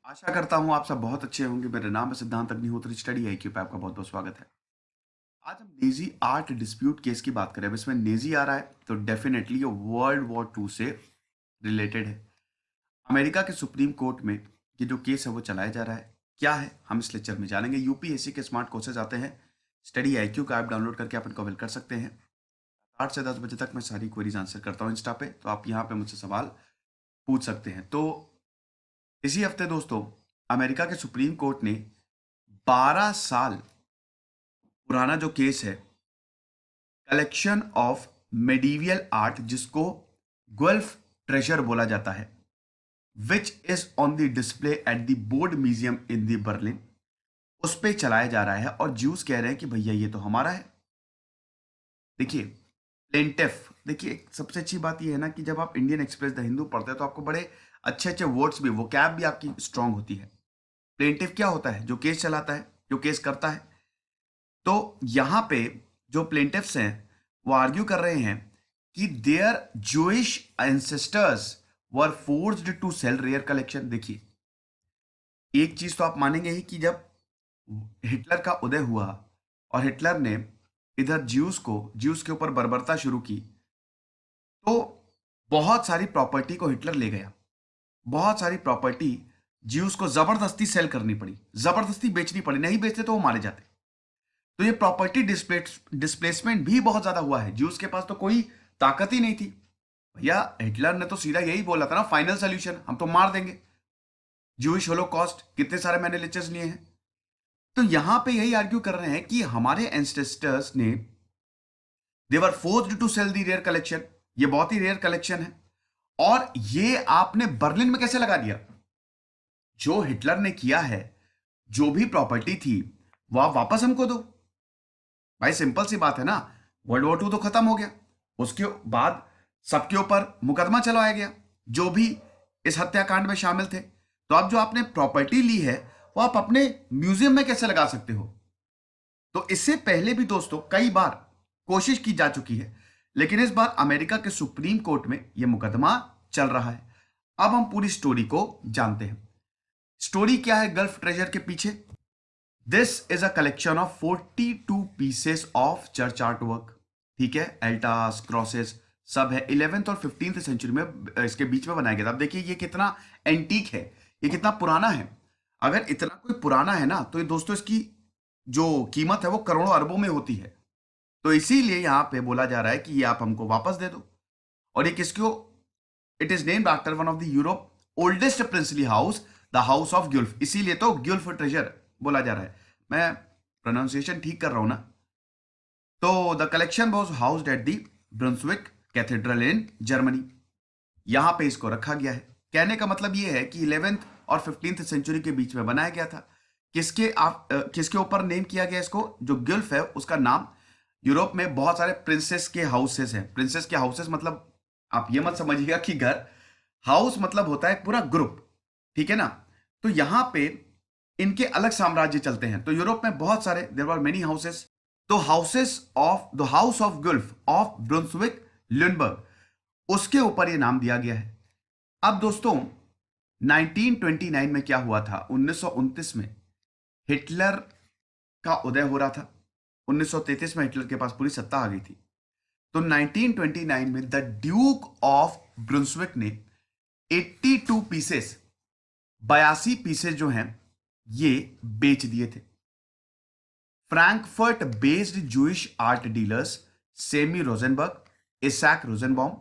आशा करता हूँ आप सब बहुत अच्छे होंगे। मेरा नाम है सिद्धांत अग्निहोत्री, स्टडी आईक्यू पे आपका बहुत बहुत स्वागत है। आज हम नेजी आर्ट डिस्प्यूट केस की बात करें। अब इसमें नेजी आ रहा है तो डेफिनेटली ये वर्ल्ड वॉर टू से रिलेटेड है। अमेरिका के सुप्रीम कोर्ट में ये जो केस है वो चलाया जा रहा है। क्या है हम इस लेक्चर में जानेंगे। यूपीएससी के स्मार्ट कोर्सेज आते हैं, स्टडी आईक्यू का ऐप डाउनलोड करके आप इनको अवेल कर सकते हैं। 8 से 10 बजे तक मैं सारी क्वेरीज आंसर करता हूँ इंस्टा पे, तो आप यहाँ पे मुझसे सवाल पूछ सकते हैं। तो इसी हफ्ते दोस्तों अमेरिका के सुप्रीम कोर्ट ने 12 साल पुराना जो केस है, कलेक्शन ऑफ मेडिवियल आर्ट जिसको गुल्फ ट्रेजर बोला जाता है, which is on the display at the board museum in the Berlin, उस पे चलाया जा रहा है। और ज्यूस कह रहे हैं कि भैया ये तो हमारा है। देखिए प्लेंटिफ, देखिए सबसे अच्छी बात ये है ना कि जब आप इंडियन एक्सप्रेस द हिंदू पढ़ते हैं तो आपको बड़े अच्छे अच्छे वर्ड्स भी, वो कैब भी आपकी स्ट्रांग होती है। प्लेंटिफ क्या होता है? जो केस चलाता है, जो केस करता है। तो यहां पे जो प्लेंटिफ्स हैं वो आर्ग्यू कर रहे हैं कि their Jewish ancestors were forced to sell rare collection. देखिए एक चीज तो आप मानेंगे ही कि जब हिटलर का उदय हुआ और हिटलर ने इधर ज्यूस के ऊपर बर्बरता शुरू की, तो बहुत सारी प्रॉपर्टी को हिटलर ले गया। बहुत सारी प्रॉपर्टी ज्यूस को जबरदस्ती सेल करनी पड़ी, जबरदस्ती बेचनी पड़ी। नहीं बेचते तो वो मारे जाते। तो ये प्रॉपर्टी डिस्प्लेसमेंट भी बहुत ज्यादा हुआ है। ज्यूस के पास तो कोई ताकत ही नहीं थी। भैया हिटलर ने तो सीधा यही बोला था ना, फाइनल सोल्यूशन हम तो मार देंगे। ज्यूइश होलोकॉस्ट कितने सारे मैंने लेक्चर्स लिए हैं। तो यहां पे यही आर्ग्यू कर रहे हैं कि हमारे एंसेस्टर्स ने they were forced to sell the rare collection. ये बहुत ही रेयर कलेक्शन है और ये आपने बर्लिन में कैसे लगा दिया? जो हिटलर ने किया है, जो भी प्रॉपर्टी थी वो आप वापस हमको दो। भाई सिंपल सी बात है ना। वर्ल्ड वॉर टू तो खत्म हो गया, उसके बाद सबके ऊपर मुकदमा चलाया गया जो भी इस हत्याकांड में शामिल थे। तो अब जो आपने प्रॉपर्टी ली है वो आप अपने म्यूजियम में कैसे लगा सकते हो? तो इससे पहले भी दोस्तों कई बार कोशिश की जा चुकी है, लेकिन इस बार अमेरिका के सुप्रीम कोर्ट में यह मुकदमा चल रहा है। अब हम पूरी स्टोरी को जानते हैं। स्टोरी क्या है गल्फ ट्रेजर के पीछे? This is a collection of 42 pieces of church art work. ठीक है, एल्टास, क्रॉसेस सब है। 11th और 15th सेंचुरी में इसके बीच में बनाया गया था। अब देखिए ये कितना एंटीक है, ये कितना पुराना है। अगर इतना कोई पुराना है ना तो ये दोस्तों इसकी जो कीमत है वो करोड़ों अरबों में होती है। तो इसीलिए यहां पे बोला जा रहा है कि ये आप हमको वापस दे दो। और ये किसको? It is named after one of the Europe oldest princely house, the house of Guelph. इसीलिए तो ग्युल्फ ट्रेजर बोला जा रहा है। मैं प्रोनाउंसिएशन ठीक कर रहा हूं ना? तो the collection was housed at the Brunswick cathedral in Germany. यहां पे इसको रखा गया है। कहने का मतलब यह है कि 11th और 15th सेंचुरी के बीच में बनाया गया था। किसके ऊपर नेम किया गया इसको? जो गिल्फ है उसका नाम, यूरोप में बहुत सारे प्रिंसेस के हाउसेस हैं। प्रिंसेस के हाउसेस मतलब आप ये मत समझिएगा कि घर, हाउस मतलब होता है पूरा ग्रुप। ठीक है ना? तो यहां पे इनके अलग साम्राज्य चलते हैं। तो यूरोप में बहुत सारे, देयर वर मेनी हाउसेस। तो houses of the house of Guelph of Brunswick Luneburg, उसके ऊपर ये नाम दिया गया है। अब दोस्तों 1929 में क्या हुआ था? 1929 में हिटलर का उदय हो रहा था। 1933 में हिटलर के पास पूरी सत्ता आ गई थी। तो 1929 में द ड्यूक ऑफ ब्रुंसविक ने 82 पीसेस, 82 पीसेस जो हैं ये बेच दिए थे। Frankfurt based Jewish art dealers Semmy Rosenberg, Isaac Rosenbaum,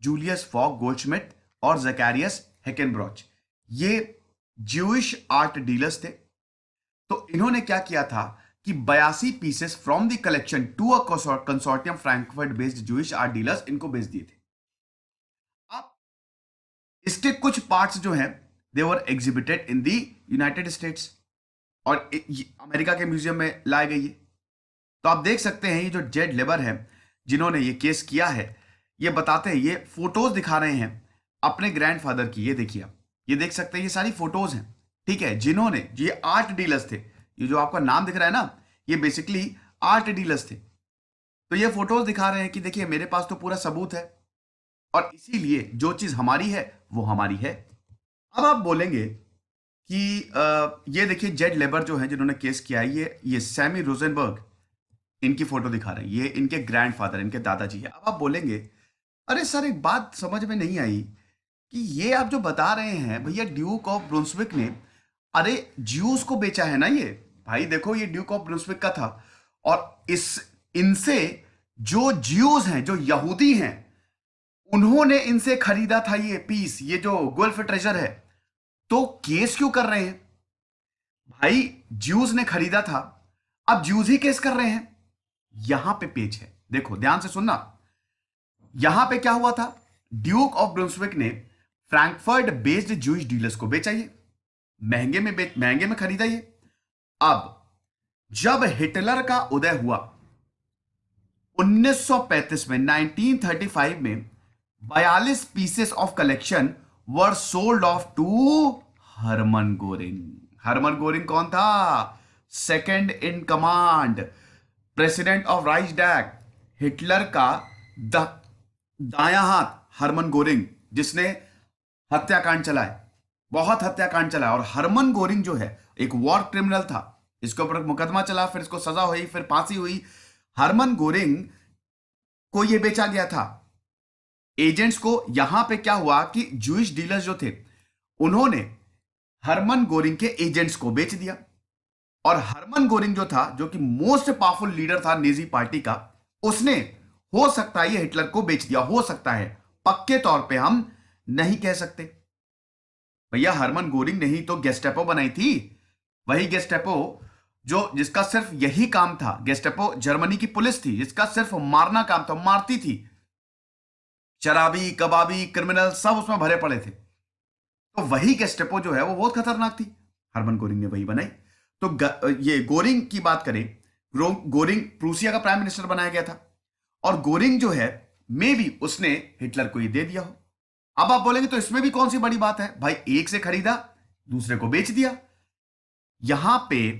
Julius Falk Goldschmidt और जकैरियस हेकेनब्रॉच, ये ज्यूइश आर्ट डीलर्स थे। तो इन्होंने क्या किया था कि 82 pieces from the collection to a consortium Frankfurt based Jewish art dealers, इनको बेच दिए थे। अब इसके कुछ पार्ट्स जो हैं they were exhibited in the United States और अमेरिका के म्यूजियम में लाए गई है। तो आप देख सकते हैं ये जो जेड लेबर है जिन्होंने ये केस किया है, ये बताते हैं, ये फोटोज दिखा रहे हैं अपने ग्रैंडफादर की। ये देखिए आप, ये देख सकते हैं, ये सारी फोटोज हैं। ठीक है, जिन्होंने, ये आर्ट डीलर्स थे। ये जो आपका नाम दिख रहा है ना, ये बेसिकली आर्ट डीलर्स थे। तो ये फोटोज दिखा रहे हैं कि देखिए मेरे पास तो पूरा सबूत है और इसीलिए जो चीज हमारी है वो हमारी है। अब आप बोलेंगे कि ये देखिए जेड लेबर जो है जिन्होंने केस किया है, ये सैमी रोजनबर्ग इनकी फोटो दिखा रहे हैं, ये इनके ग्रैंडफादर, इनके दादाजी है। अब आप बोलेंगे अरे सर एक बात समझ में नहीं आई कि ये आप जो बता रहे हैं भैया ड्यूक ऑफ ब्रुंसविक ने, अरे ज्यूस को बेचा है ना ये। भाई देखो ये ड्यूक ऑफ ब्रुंसविक का था, और इस इनसे जो ज्यूस हैं, जो यहूदी हैं, उन्होंने इनसे खरीदा था ये पीस, ये जो गुल्फ ट्रेजर है। तो केस क्यों कर रहे हैं भाई? ज्यूस ने खरीदा था, अब ज्यूस ही केस कर रहे हैं। यहां पे पेच है, देखो ध्यान से सुनना। यहां पे क्या हुआ था, ड्यूक ऑफ ब्रुंसविक ने फ्रैंकफर्ट बेस्ड जूइश डीलर्स को बेचा ये, महंगे में खरीदा ये। अब जब हिटलर का उदय हुआ 1935 में, 1935 में 42 pieces of collection were sold off to Hermann Goring. Hermann Goring कौन था? Second in command, president of Reichstag, Hitler का दायां हाथ हरमन गोरिंग, जिसने हत्याकांड चलाए, बहुत हत्याकांड चलाए। और हरमन गोरिंग जो है एक वॉर क्रिमिनल था, इसके ऊपर मुकदमा चला, फिर इसको सजा हुई, फिर फांसी हुई। हरमन गोरिंग को यह बेचा गया था एजेंट्स को। यहां पे क्या हुआ कि जूइश डीलर्स जो थे उन्होंने हरमन गोरिंग के एजेंट्स को बेच दिया। और हरमन गोरिंग जो था, जो कि मोस्ट पावरफुल लीडर था नेजी पार्टी का, उसने हो सकता है ये हिटलर को बेच दिया, हो सकता है, पक्के तौर पे हम नहीं कह सकते। भैया हरमन गोरिंग ने ही तो गेस्टापो बनाई थी, वही गेस्टापो जो जिसका सिर्फ यही काम था। गेस्टापो जर्मनी की पुलिस थी जिसका सिर्फ मारना काम था, मारती थी। शराबी, कबाबी, क्रिमिनल सब उसमें भरे पड़े थे। तो वही गेस्टापो जो है वो बहुत खतरनाक थी, हरमन गोरिंग ने वही बनाई। तो ये गोरिंग की बात करें, गोरिंग प्रूसिया का प्राइम मिनिस्टर बनाया गया था, और गोरिंग जो है मे बी उसने हिटलर को ये दे दिया हो। अब आप बोलेंगे तो इसमें भी कौन सी बड़ी बात है भाई, एक से खरीदा दूसरे को बेच दिया। यहां पे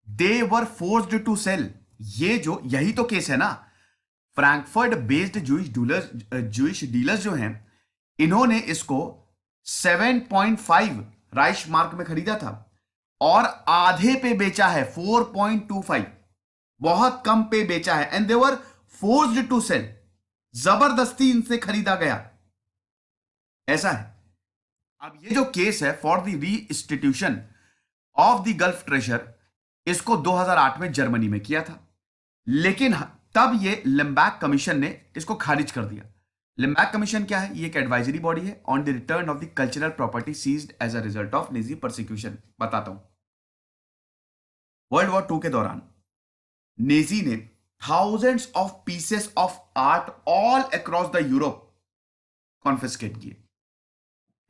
दे वर फोर्स्ड टू सेल, यही तो केस है ना। फ्रैंकफर्ट बेस्ड जूइश डीलर्स जो हैं, इन्होंने इसको 7.5 राइश मार्क में खरीदा था और आधे पे बेचा है, 4.25, बहुत कम पे बेचा है। And they were forced to sell, जबरदस्ती इनसे खरीदा गया, ऐसा है। अब ये जो केस है for the reinstitution of the Guelph treasure, इसको 2008 में जर्मनी में किया था, लेकिन तब ये लिम्बैक कमीशन ने इसको खारिज कर दिया। लिम्बैक कमीशन क्या है? ये एक एडवाइजरी बॉडी है on the return of the cultural property seized as a result of Nazi persecution. बताता हूं, वर्ल्ड वॉर 2 के दौरान नेजी ने thousands of pieces of art all across the Europe confiscate किए।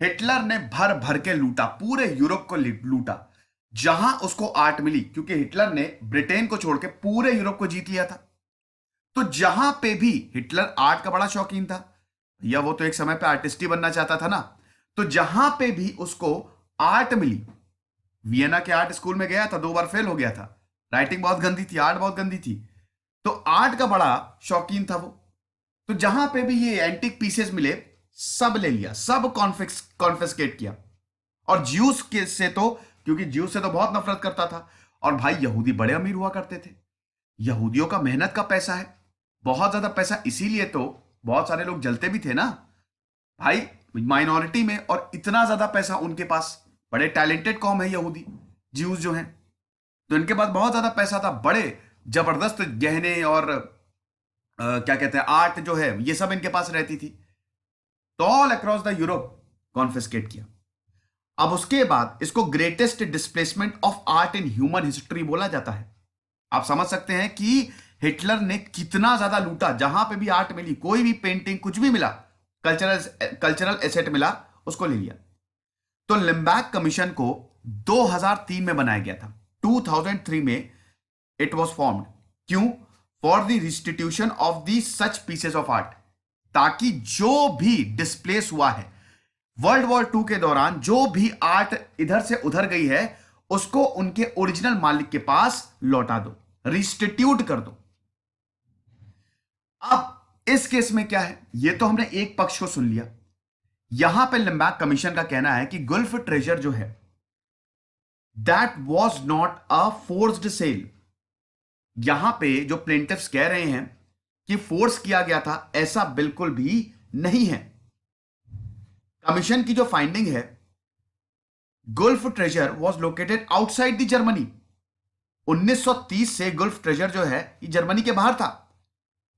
हिटलर ने भर भर के लूटा, पूरे यूरोप को लूटा जहां उसको आर्ट मिली, क्योंकि हिटलर ने ब्रिटेन को छोड़ के पूरे यूरोप को जीत लिया था। तो जहां पे भी हिटलर आर्ट का बड़ा शौकीन था, या वो तो एक समय पे आर्टिस्ट ही बनना चाहता था ना, तो जहां पे भी उसको आर्ट मिली, वियना के आर्ट स्कूल में गया था, 2 बार फेल हो गया था, राइटिंग बहुत गंदी थी, आर्ट बहुत गंदी थी, तो आर्ट का बड़ा शौकीन था वो। तो जहां पे भी ये एंटिक पीसेस मिले सब ले लिया, सब कॉन्फिस्केट किया। और ज्यूस के से तो, क्योंकि ज्यूस से तो बहुत नफरत करता था, और भाई यहूदी बड़े अमीर हुआ करते थे, यहूदियों का मेहनत का पैसा है, बहुत ज्यादा पैसा, इसीलिए तो बहुत सारे लोग जलते भी थे ना भाई, माइनॉरिटी में, और इतना ज्यादा पैसा उनके पास, बड़े टैलेंटेड कौम है यहूदी, ज्यूस जो हैं, तो इनके पास बहुत ज्यादा पैसा था, बड़े जबरदस्त गहने और क्या कहते हैं आर्ट जो है ये सब इनके पास रहती थी। तो all across the Europe confiscate किया। अब उसके बाद इसको greatest displacement of art in human history बोला जाता है। आप समझ सकते हैं कि हिटलर ने कितना ज्यादा लूटा, जहां पे भी आर्ट मिली, कोई भी पेंटिंग, कुछ भी मिला, कल्चरल एसेट मिला, उसको ले लिया। तो लिम्बैक कमीशन को 2003 में बनाया गया था, 2003 में इट वॉज फॉर्म्ड। क्यों? For the restitution of the such pieces of art, ताकि जो भी डिस्प्लेस हुआ है वर्ल्ड वॉर 2 के दौरान, जो भी आर्ट इधर से उधर गई है, उसको उनके ओरिजिनल मालिक के पास लौटा दो, रिस्टिट्यूट कर दो। अब इस केस में क्या है, ये तो हमने एक पक्ष को सुन लिया। यहां पे लिम्बैक कमीशन का कहना है कि गुल्फ ट्रेजर जो है that was not a forced sale. यहां पे जो प्लेंटिफ्स कह रहे हैं कि फोर्स किया गया था, ऐसा बिल्कुल भी नहीं है। कमीशन की जो फाइंडिंग है, Gulf treasure was located outside the Germany. 1930 से गुल्फ ट्रेजर जो है ये जर्मनी के बाहर था,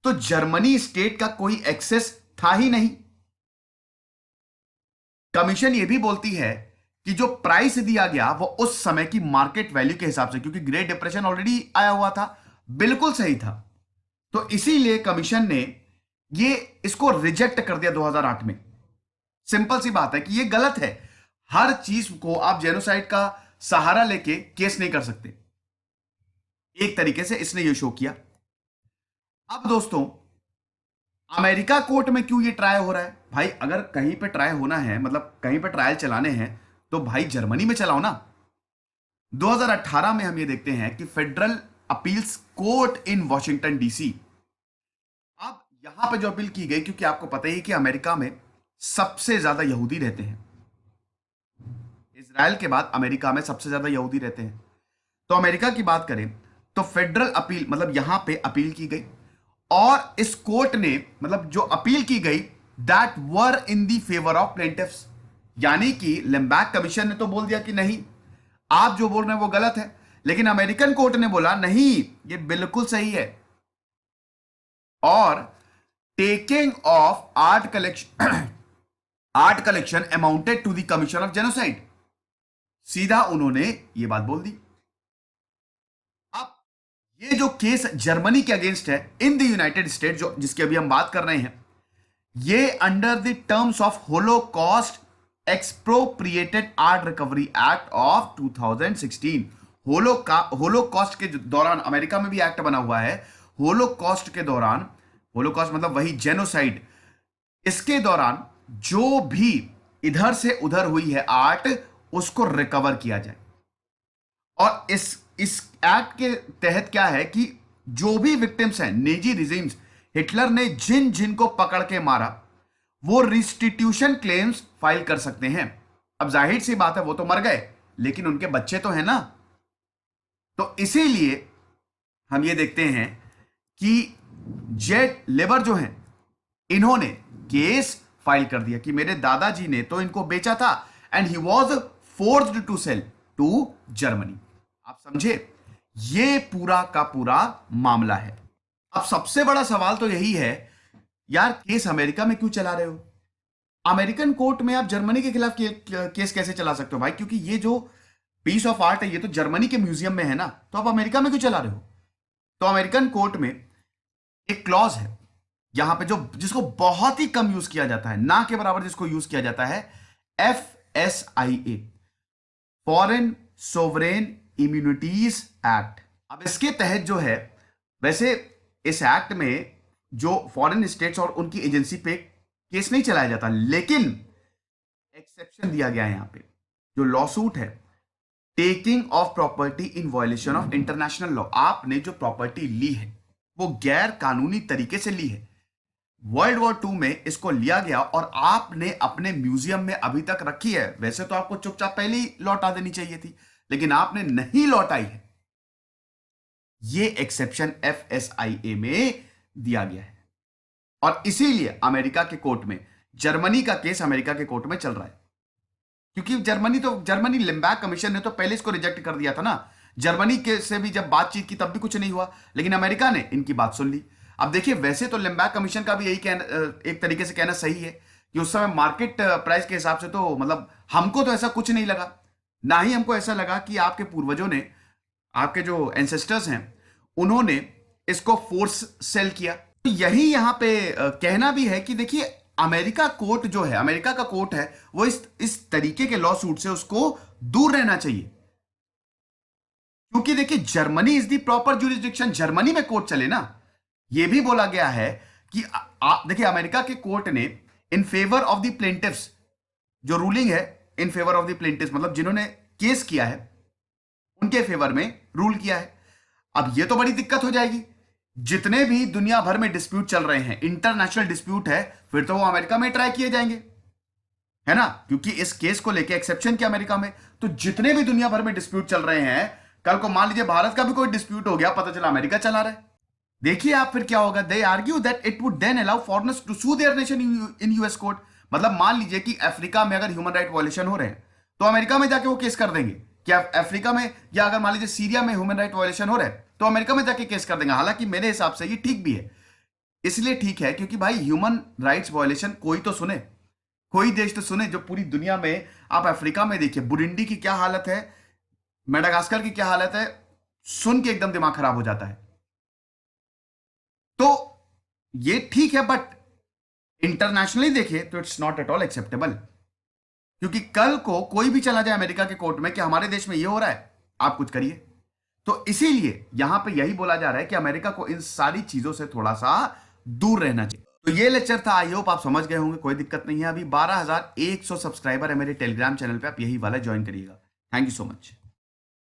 तो जर्मनी स्टेट का कोई एक्सेस था ही नहीं। कमीशन ये भी बोलती है कि जो प्राइस दिया गया वो उस समय की मार्केट वैल्यू के हिसाब से, क्योंकि ग्रेट डिप्रेशन ऑलरेडी आया हुआ था, बिल्कुल सही था। तो इसीलिए कमीशन ने ये इसको रिजेक्ट कर दिया 2008 में। सिंपल सी बात है कि ये गलत है। हर चीज को आप जेनोसाइड का सहारा लेके केस नहीं कर सकते। एक तरीके से इसने ये शो किया। अब दोस्तों, अमेरिका कोर्ट में क्यों ये ट्रायल हो रहा है? भाई अगर कहीं पे ट्रायल होना है, मतलब कहीं पे ट्रायल चलाने हैं, तो भाई जर्मनी में चलाओ ना। 2018 में हम ये देखते हैं कि फेडरल अपील्स कोर्ट इन वॉशिंगटन डीसी, अब यहां पे जो अपील की गई, क्योंकि आपको पता ही कि अमेरिका में सबसे ज्यादा यहूदी रहते हैं, इजराइल के बाद अमेरिका में सबसे ज्यादा यहूदी रहते हैं। तो अमेरिका की बात करें तो फेडरल अपील, मतलब यहां पे अपील की गई, और इस कोर्ट ने, मतलब जो अपील की गई, that were in the favour of plaintiffs. यानी कि लिम्बैक कमीशन ने तो बोल दिया कि नहीं, आप जो बोल रहे हैं वो गलत है, लेकिन अमेरिकन कोर्ट ने बोला नहीं, ये बिल्कुल सही है। और taking of art collection art collection amounted to the commission of genocide, सीधा उन्होंने ये बात बोल दी। अब ये जो केस जर्मनी के अगेंस्ट है इन द यूनाइटेड स्टेट, जो जिसकी अभी हम बात कर रहे हैं, ये under the terms of Holocaust expropriated art recovery act of 2016। Holocaust के दौरान अमेरिका में भी एक्ट बना हुआ है। होलोकॉस्ट के दौरान, होलोकॉस्ट मतलब वही जेनोसाइड, इसके दौरान जो भी इधर से उधर हुई है आर्ट, उसको रिकवर किया जाए। और इस एक्ट के तहत क्या है कि जो भी विक्टिम्स हैं, नेजी रिजीम्स, हिटलर ने जिन जिन को पकड़ के मारा, वो रिस्टिट्यूशन क्लेम्स फाइल कर सकते हैं। अब जाहिर सी बात है, वो तो मर गए, लेकिन उनके बच्चे तो हैं ना। तो इसीलिए हम ये देखते हैं कि जेट लेबर जो हैं, इन्होंने केस फाइल कर दिया कि मेरे दादाजी ने तो इनको बेचा था, and he was forced to sell to Germany. आप समझे, ये पूरा का पूरा मामला है। अब सबसे बड़ा सवाल तो यही है, यार केस अमेरिका में क्यों चला रहे हो? अमेरिकन कोर्ट में आप जर्मनी के खिलाफ केस कैसे चला सकते हो भाई? क्योंकि ये जो पीस ऑफ आर्ट है, ये तो जर्मनी के म्यूजियम में है ना, तो आप अमेरिका में क्यों चला रहे हो? तो अमेरिकन कोर्ट में एक क्लॉज है यहां पे, जो जिसको बहुत ही कम यूज किया जाता है, ना के बराबर जिसको यूज किया जाता है, FSIA, foreign sovereign immunities act. अब इसके तहत जो है, वैसे इस एक्ट में जो फॉरेन स्टेट्स और उनकी एजेंसी पे केस नहीं चलाया जाता, लेकिन एक्सेप्शन दिया गया है यहां पे। जो लॉसूट है, taking of property in violation of international law, आपने जो प्रॉपर्टी ली है वो गैर कानूनी तरीके से ली है, वर्ल्ड वॉर 2 में इसको लिया गया और आपने अपने म्यूजियम में अभी तक रखी है। वैसे तो आपको चुपचाप पहले ही लौटा देनी चाहिए थी, लेकिन आपने नहीं लौटाई है। ये एक्सेप्शन FSIA में दिया गया है, और इसीलिए अमेरिका के कोर्ट में, जर्मनी का केस अमेरिका के कोर्ट में चल रहा है। क्योंकि जर्मनी लिम्बैक कमीशन ने तो पहले इसको रिजेक्ट कर दिया था ना। जर्मनी के से भी जब बातचीत की तब भी कुछ नहीं हुआ, लेकिन अमेरिका ने इनकी बात सुन ली। अब देखिए, वैसे तो लिम्बैक कमीशन का भी यही कहना, एक तरीके से कहना सही है कि उस समय मार्केट प्राइस के हिसाब से तो, मतलब हमको तो ऐसा कुछ नहीं लगा, ना ही हमको ऐसा लगा कि आपके पूर्वजों ने, आपके जो एंसेस्टर्स हैं, उन्होंने इसको फोर्स सेल किया। तो यही यहां पे कहना भी है कि देखिए, अमेरिका कोर्ट जो है, अमेरिका का कोर्ट है, वो इस तरीके के लॉ सूट से उसको दूर रहना चाहिए। क्योंकि देखिए, Germany is the proper jurisdiction, Germany में कोर्ट चले ना। यह भी बोला गया है कि देखिए, अमेरिका के कोर्ट ने इन फेवर ऑफ द प्लेंटिफ्स, जो रूलिंग है इन फेवर ऑफ द प्लेंटिफ्स, मतलब जिन्होंने केस किया है उनके फेवर में रूल किया है। अब यह तो बड़ी दिक्कत हो जाएगी, जितने भी दुनिया भर में डिस्प्यूट चल रहे हैं, इंटरनेशनल डिस्प्यूट है, फिर तो वो अमेरिका में ट्राई किए जाएंगे। है ना, क्योंकि इस केस को लेके एक्सेप्शन क्या अमेरिका में, तो जितने भी दुनिया भर में डिस्प्यूट चल रहे हैं, कल को मान लीजिए भारत का भी कोई डिस्प्यूट हो गया, पता चला अमेरिका चला रहा है, देखिए आप फिर क्या होगा। They argue that it would then allow foreigners to sue their nation in US court. मतलब मान लीजिए कि अफ्रीका में अगर ह्यूमन राइट वायलेशन हो रहे हैं तो अमेरिका में जाके वो केस कर देंगे। क्या अफ्रीका में, या अगर मान लीजिए सीरिया में ह्यूमन राइट वायलेशन हो रहे हैं तो अमेरिका में जाके केस कर देंगे। हालांकि मेरे हिसाब से ये ठीक भी है, इसलिए ठीक है क्योंकि भाई ह्यूमन राइट्स वायलेशन कोई तो सुने, कोई देश तो सुने जो पूरी दुनिया में। आप अफ्रीका में देखिए बुरुंडी की क्या हालत है, मेडागास्कर की क्या हालत है, सुन के एकदम दिमाग खराब हो जाता है। तो ये ठीक है, बट इंटरनेशनली देखें तो it's not at all acceptable, क्योंकि कल को कोई भी चला जाए अमेरिका के कोर्ट में कि हमारे देश में ये हो रहा है, आप कुछ करिए। तो इसीलिए यहां पे यही बोला जा रहा है कि अमेरिका को इन सारी चीजों से थोड़ा सा दूर रहना चाहिए। तो ये लेक्चर था, आई होप आप समझ गए होंगे, कोई दिक्कत नहीं है। अभी 12,100 सब्सक्राइबर है मेरे टेलीग्राम चैनल पे, आप यही वाला ज्वाइन करिएगा। Thank you so much.